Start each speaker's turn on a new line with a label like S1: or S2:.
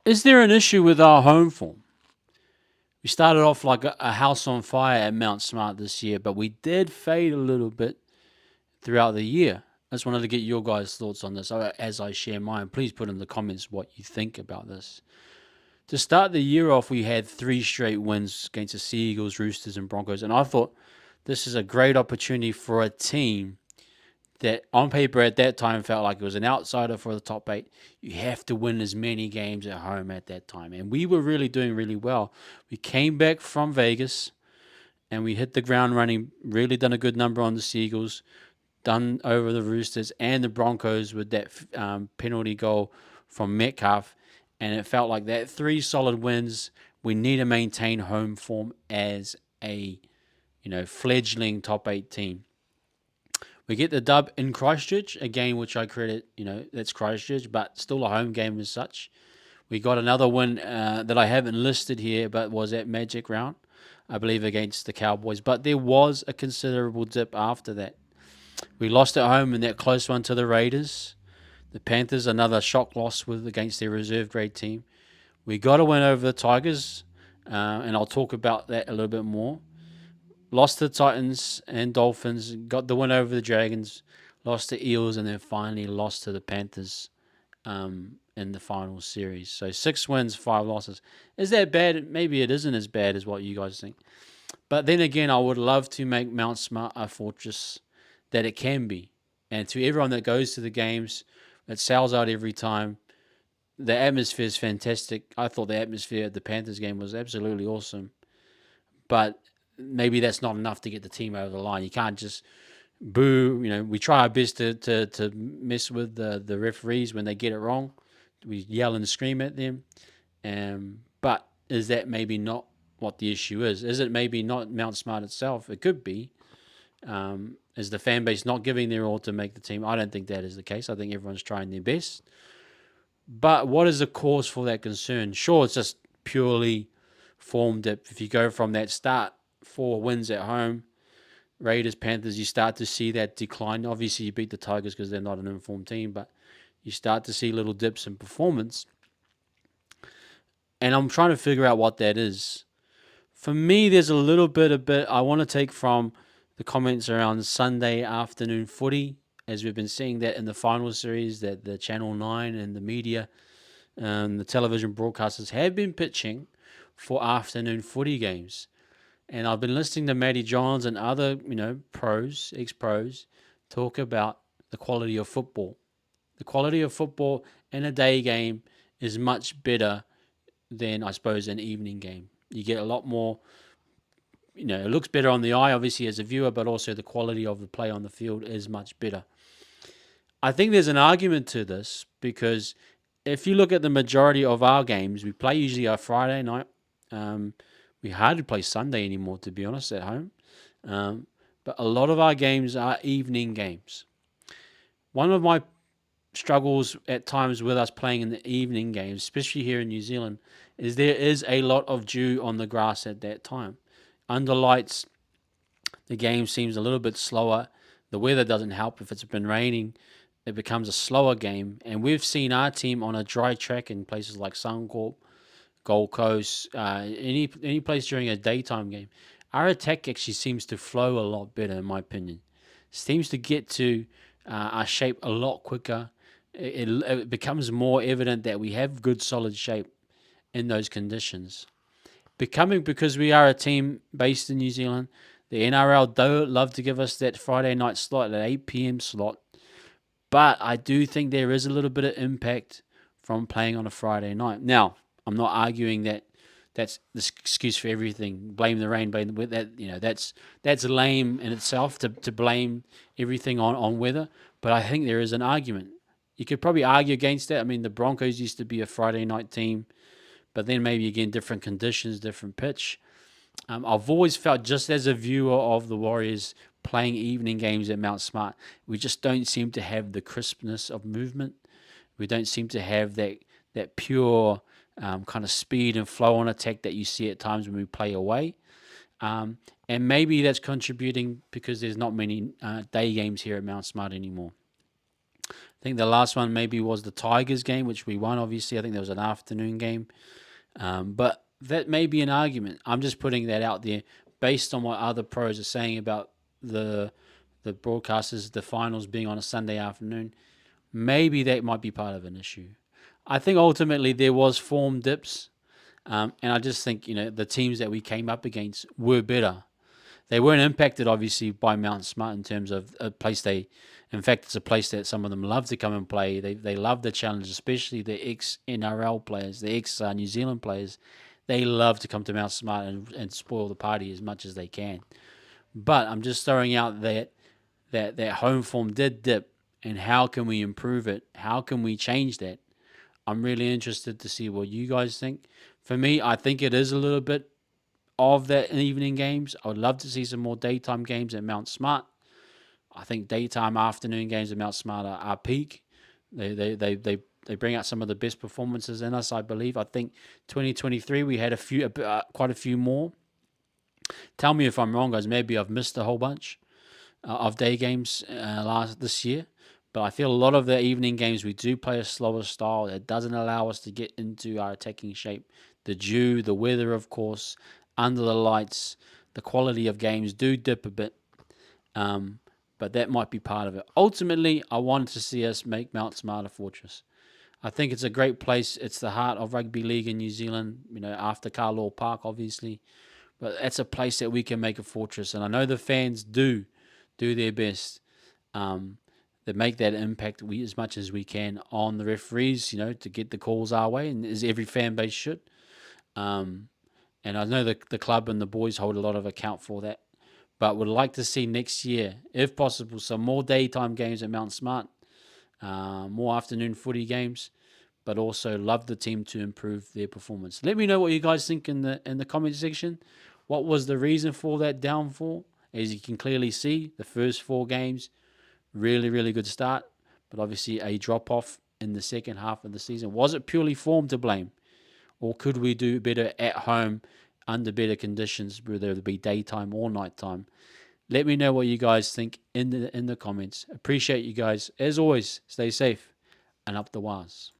S1: Is there an issue with our home form? We started off like a house on fire at Mount Smart this year, but we did fade a little bit throughout the year. I just wanted to get your guys' thoughts on this as I share mine. Please put in the comments what you think about this. To start the year off, we had three straight wins against the Seagulls, Roosters, and Broncos, and I thought this is a great opportunity for a team that on paper at that time felt like it was an outsider for the top eight. You have to win as many games at home at that time. And we were really doing really well. We came back from Vegas and we hit the ground running, really done a good number on the Seagulls, done over the Roosters and the Broncos with that penalty goal from Metcalf. And it felt like that three solid wins. We need to maintain home form as a fledgling top eight team. We get the dub in Christchurch, a game which I credit, that's Christchurch, but still a home game as such. We got another win that I haven't listed here, but was at Magic Round, I believe, against the Cowboys. But there was a considerable dip after that. We lost at home in that close one to the Raiders. The Panthers, another shock loss with against their reserve grade team. We got a win over the Tigers, and I'll talk about that a little bit more. Lost to the Titans and Dolphins, got the win over the Dragons, lost to Eels, and then finally lost to the Panthers in the final series. So 6 wins, 5 losses. Is that bad? Maybe it isn't as bad as what you guys think. But then again, I would love to make Mount Smart a fortress that it can be. And to everyone that goes to the games, that sells out every time, the atmosphere is fantastic. I thought the atmosphere at the Panthers game was absolutely awesome. But maybe that's not enough to get the team over the line. You can't just boo. We try our best to mess with the referees when they get it wrong. We yell and scream at them. But is that maybe not what the issue is? Is it maybe not Mount Smart itself? It could be. Is the fan base not giving their all to make the team? I don't think that is the case. I think everyone's trying their best. But what is the cause for that concern? Sure, it's just purely form dip. If you go from that start, 4 wins at home, Raiders, Panthers, you start to see that decline. Obviously, you beat the Tigers because they're not an informed team, but you start to see little dips in performance. And I'm trying to figure out what that is. For me, there's a little bit I want to take from the comments around Sunday afternoon footy, as we've been seeing that in the final series, that the Channel 9 and the media and the television broadcasters have been pitching for afternoon footy games. And I've been listening to Matty Johns and other, pros, ex-pros, talk about the quality of football. The quality of football in a day game is much better than, I suppose, an evening game. You get a lot more, it looks better on the eye, obviously, as a viewer, but also the quality of the play on the field is much better. I think there's an argument to this because if you look at the majority of our games, we play usually a Friday night. We hardly play Sunday anymore, to be honest, at home. Um, but a lot of our games are evening games. One of my struggles at times with us playing in the evening games, especially here in New Zealand, is there is a lot of dew on the grass at that time. Under lights, the game seems a little bit slower. The weather doesn't help. If it's been raining, it becomes a slower game. And we've seen our team on a dry track in places like Suncorp, Gold Coast, any place during a daytime game. Our attack actually seems to flow a lot better, in my opinion. Seems to get to our shape a lot quicker. It becomes more evident that we have good solid shape in those conditions. Becoming because we are a team based in New Zealand, the NRL do love to give us that Friday night slot, that 8 p.m. slot. But I do think there is a little bit of impact from playing on a Friday night. Now, I'm not arguing that that's the excuse for everything. Blame the rain, blame the that. That's lame in itself to blame everything on weather. But I think there is an argument. You could probably argue against that. I mean, the Broncos used to be a Friday night team, but then maybe again different conditions, different pitch. I've always felt, just as a viewer of the Warriors playing evening games at Mount Smart, we just don't seem to have the crispness of movement. We don't seem to have that pure kind of speed and flow on attack that you see at times when we play away. And maybe that's contributing because there's not many day games here at Mount Smart anymore. think the last one maybe was the Tigers game, which we won. Obviously, I think there was an afternoon game. But that may be an argument. I'm just putting that out there based on what other pros are saying about the the broadcasters, the finals being on a Sunday afternoon. Maybe that might be part of an issue. I think ultimately there was form dips, and I just think the teams that we came up against were better. They weren't impacted obviously by Mount Smart in terms of a place they. In fact, it's a place that some of them love to come and play. They love the challenge, especially the ex NRL players, the ex New Zealand players. They love to come to Mount Smart and spoil the party as much as they can. But I'm just throwing out that home form did dip, and how can we improve it? How can we change that? I'm really interested to see what you guys think. For me, I think it is a little bit of that evening games. I would love to see some more daytime games at Mount Smart. I think daytime, afternoon games at Mount Smart are peak. They bring out some of the best performances in us, I believe. I think 2023 we had quite a few more. Tell me if I'm wrong, guys. Maybe I've missed a whole bunch of day games this year. But I feel a lot of the evening games we do play a slower style. It doesn't allow us to get into our attacking shape. The dew, the weather, of course, under the lights, the quality of games do dip a bit. But that might be part of it. Ultimately, I wanted to see us make Mount Smart a fortress. I think it's a great place. It's the heart of rugby league in New Zealand, after Carlaw Park, obviously. But it's a place that we can make a fortress. And I know the fans do their best to make that impact as much as we can on the referees, to get the calls our way, and as every fan base should. Um, and I know the club and the boys hold a lot of account for that. But would like to see next year, if possible, some more daytime games at Mount Smart, more afternoon footy games, but also love the team to improve their performance. Let me know what you guys think in the comment section. What was the reason for that downfall? As you can clearly see, the first 4 games, really, really good start, but obviously a drop off in the second half of the season. Was it purely form to blame, or could we do better at home under better conditions, whether it be daytime or nighttime? Let me know what you guys think in the comments. Appreciate you guys. As always, stay safe and up the wires.